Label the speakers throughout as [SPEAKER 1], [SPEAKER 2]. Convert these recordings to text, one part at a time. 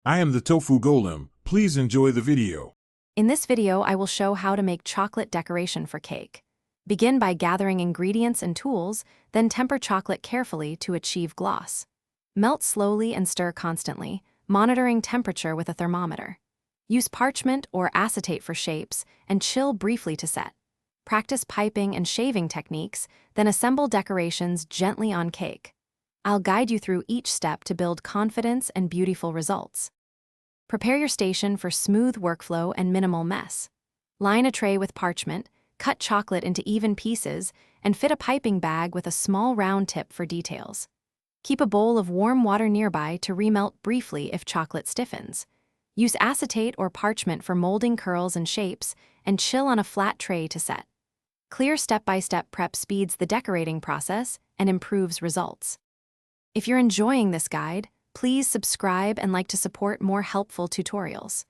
[SPEAKER 1] I am the Tofu Golem. Please enjoy the video.
[SPEAKER 2] In this video, I will show how to make chocolate decoration for cake. Begin by gathering ingredients and tools, then temper chocolate carefully to achieve gloss. Melt slowly and stir constantly, monitoring temperature with a thermometer. Use parchment or acetate for shapes and chill briefly to set. Practice piping and shaving techniques, then assemble decorations gently on cake. I'll guide you through each step to build confidence and beautiful results. Prepare your station for smooth workflow and minimal mess. Line a tray with parchment, cut chocolate into even pieces, and fit a piping bag with a small round tip for details. Keep a bowl of warm water nearby to remelt briefly if chocolate stiffens. Use acetate or parchment for molding curls and shapes, and chill on a flat tray to set. Clear step-by-step prep speeds the decorating process and improves results. If you're enjoying this guide, please subscribe and like to support more helpful tutorials.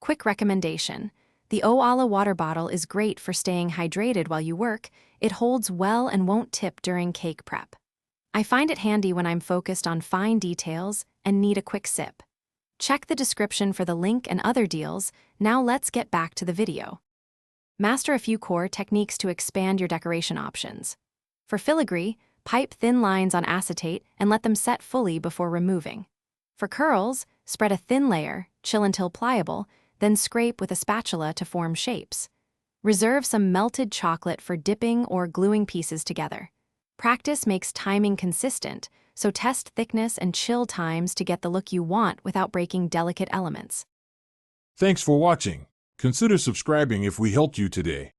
[SPEAKER 2] Quick recommendation: the Oala water bottle is great for staying hydrated while you work. It holds well and won't tip during cake prep. I find it handy when I'm focused on fine details and need a quick sip. Check the description for the link and other deals. Now let's get back to the video. Master a few core techniques to expand your decoration options. For filigree, pipe thin lines on acetate and let them set fully before removing. For curls, spread a thin layer, chill until pliable, then scrape with a spatula to form shapes. Reserve some melted chocolate for dipping or gluing pieces together. Practice makes timing consistent, so test thickness and chill times to get the look you want without breaking delicate elements.
[SPEAKER 1] Thanks for watching. Consider subscribing if we helped you today.